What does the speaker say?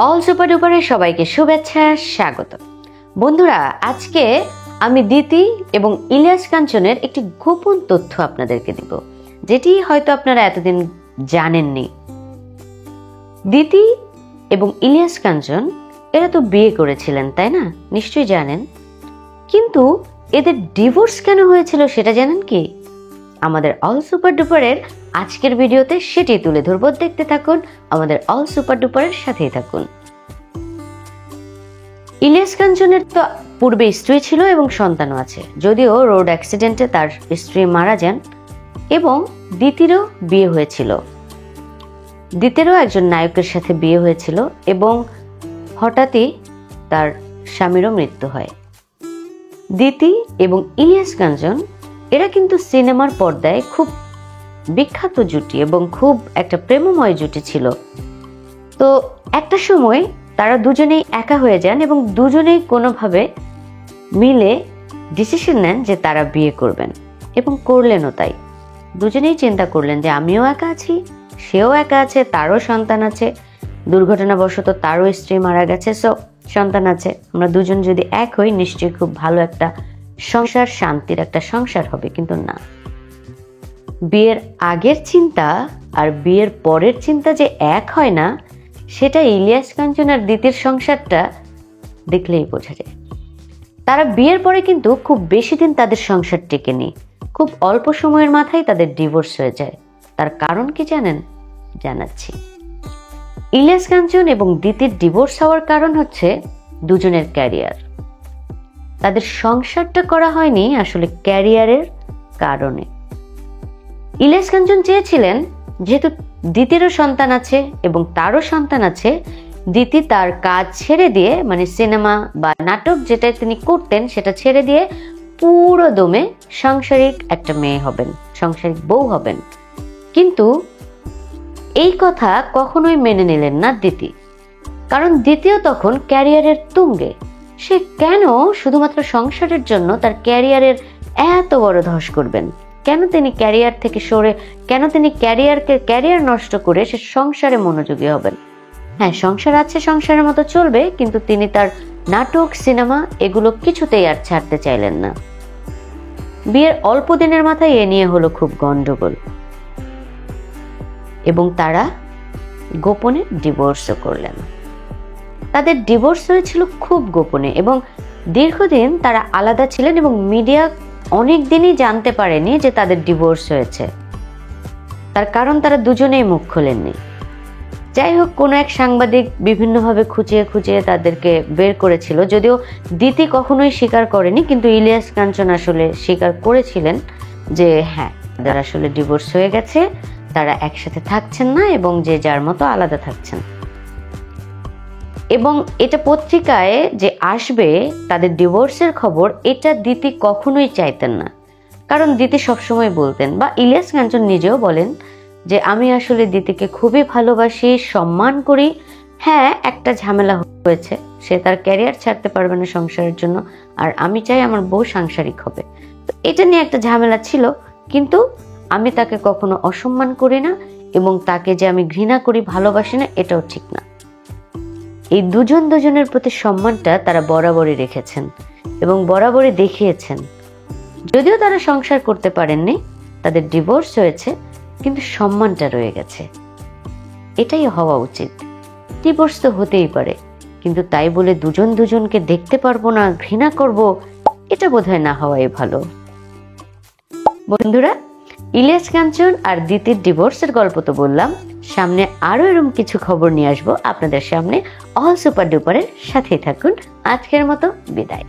All super ডুপারের সবাইকে শুভেচ্ছা, স্বাগত। বন্ধুরা, আজকে আমি দিতি এবং ইলিয়াস কাঞ্চনের একটি গোপন তথ্য আপনাদেরকে দিব, যেটি হয়তো আপনারা এতদিন জানেননি। দিতি এবং ইলিয়াস কাঞ্চন এরা তো বিয়ে করেছিলেন, তাই না? নিশ্চয়ই জানেন। কিন্তু এদের ডিভোর্স কেন হয়েছিল সেটা জানেন কি? আমাদের অল সুপার ডুপারের আজকের ভিডিওতে সেটি তুলে ধরব। দেখতে থাকুন, আমাদের অল সুপার ডুপারের সাথেই থাকুন। ইলিয়াস কাঞ্চনের তো পূর্বে স্ত্রী ছিল এবং সন্তানও আছে, যদিও রোড অ্যাক্সিডেন্টে তার স্ত্রী মারা যান। এবং দিতিরও বিয়ে হয়েছিল, দিতিরও একজন নায়কের সাথে বিয়ে হয়েছিল এবং হঠাৎই তার স্বামীরও মৃত্যু হয়। দিতি এবং ইলিয়াস কাঞ্চন এরা কিন্তু সিনেমার পর্দায় খুব বিখ্যাত জুটি এবং খুব একটা প্রেমময় জুটি ছিল। তো একটা সময় তারা দুজনেই একা হয়ে যান এবং দুজনেই কোনোভাবে মিলে ডিসিশন নেন যে তারা বিয়ে করবেন, এবং করলেনও তাই। দুজনেই চিন্তা করলেন যে আমিও একা আছি, সেও একা আছে, তারও সন্তান আছে, দুর্ঘটনাবশত তারও স্ত্রী মারা গেছে, সো সন্তান আছে। আমরা দুজন যদি এক হই নিশ্চয়ই খুব ভালো একটা সংসার, শান্তির একটা সংসার হবে। কিন্তু না, বিয়ের আগের চিন্তা আর বিয়ের পরের চিন্তা যে এক হয় না, সেটা ইলিয়াস কাঞ্চন আর দিতির সংসারটা দেখলেই বোঝা যায়। তারা বিয়ের পরে কিন্তু খুব বেশি দিন তাদের সংসার টেকেনি, খুব অল্প সময়ের মাথায় তাদের ডিভোর্স হয়ে যায়। তার কারণ কি জানেন? জানাচ্ছি। ইলিয়াস কাঞ্চন এবং দিতির ডিভোর্স হওয়ার কারণ হচ্ছে দুজনের ক্যারিয়ার। তাদের সংসারটা করা হয়নি আসলে ক্যারিয়ারের কারণে। ইলিয়াস কাঞ্চন চেয়েছিলেন, যেহেতু দিতিরও সন্তান আছে এবং তারও সন্তান আছে, দিতি তার কাজ ছেড়ে দিয়ে, মানে সিনেমা বা নাটক যেটা তিনি করতেন সেটা ছেড়ে দিয়ে পুরো দমে সাংসারিক একটা মেয়ে হবেন, সাংসারিক বউ হবেন। কিন্তু এই কথা কখনোই মেনে নিলেন না দিতি, কারণ দ্বিতীয় তখন ক্যারিয়ারের তুঙ্গে। সে কেন শুধুমাত্র সংসারের জন্য তার ক্যারিয়ারের এত বড় ধস করবেন? কেন তিনি ক্যারিয়ার থেকে সরে, কেন তিনি ক্যারিয়ার নষ্ট করে সে সংসারে মনোযোগী হবেন? হ্যাঁ, সংসার আছে, সংসারের মতো চলবে, কিন্তু তিনি তার নাটক, সিনেমা এগুলো কিছুতেই আর ছাড়তে চাইলেন না। বিয়ের অল্প দিনের মাথায় এ নিয়ে হলো খুব গন্ডগোল এবং তারা গোপনে ডিভোর্সও করলেন। তাদের ডিভোর্স হয়েছিল খুব গোপনে এবং দীর্ঘদিন তারা আলাদা ছিলেন এবং মিডিয়া অনেক দিনই জানতে পারেনি যে তাদের ডিভোর্স হয়েছে। তার কারণ তারা দুজনেই মুখ খোলেননি। যাই হোক, কোনো এক সাংবাদিক বিভিন্নভাবে খুঁচিয়ে খুঁচিয়ে তাদেরকে বের করেছিল, যদিও দিতি কখনোই স্বীকার করেনি, কিন্তু ইলিয়াস কাঞ্চন আসলে স্বীকার করেছিলেন যে হ্যাঁ, তাদের আসলে ডিভোর্স হয়ে গেছে, তারা একসাথে থাকছেন না এবং যে যার মতো আলাদা থাকছেন। এবং এটা পত্রিকায় যে আসবে তাদের ডিভোর্সের খবর, এটা দিতি কখনোই চাইতেন না। কারণ দিতি সবসময় বলতেন, বা ইলিয়াস কাঞ্চন নিজেও বলেন, যে আমি আসলে দিতিকে খুবই ভালোবাসি, সম্মান করি। হ্যাঁ, একটা ঝামেলা হয়েছে, সে তার ক্যারিয়ার ছাড়তে পারবে না সংসারের জন্য, আর আমি চাই আমার বউ সাংসারিক হবে। তো এটা নিয়ে একটা ঝামেলা ছিল, কিন্তু আমি তাকে কখনো অসম্মান করি না এবং তাকে যে আমি ঘৃণা করি, ভালোবাসি না, এটাও ঠিক না। এই দুজনের প্রতি সম্মানটা তারা বরাবরই রেখেছেন এবং বরাবরই দেখিয়েছেন। যদিও তারা সংসার করতে পারেননি, তাদের ডিভোর্স হয়েছে, কিন্তু সম্মানটা রয়ে গেছে। এটাই হওয়া উচিত। ডিভোর্স তো হতেই পারে, কিন্তু তাই বলে দুজনকে দেখতে পারবো না, ঘৃণা করব, এটা বোধহয় না হওয়াই ভালো। বন্ধুরা, ইলিয়াস কাঞ্চন আর দিতির ডিভোর্সের গল্প তো বললাম, সামনে আরো এরকম কিছু খবর নিয়ে আসবো আপনাদের সামনে। অল সুপার ডুপারের সাথেই থাকুন। আজকের মতো বিদায়।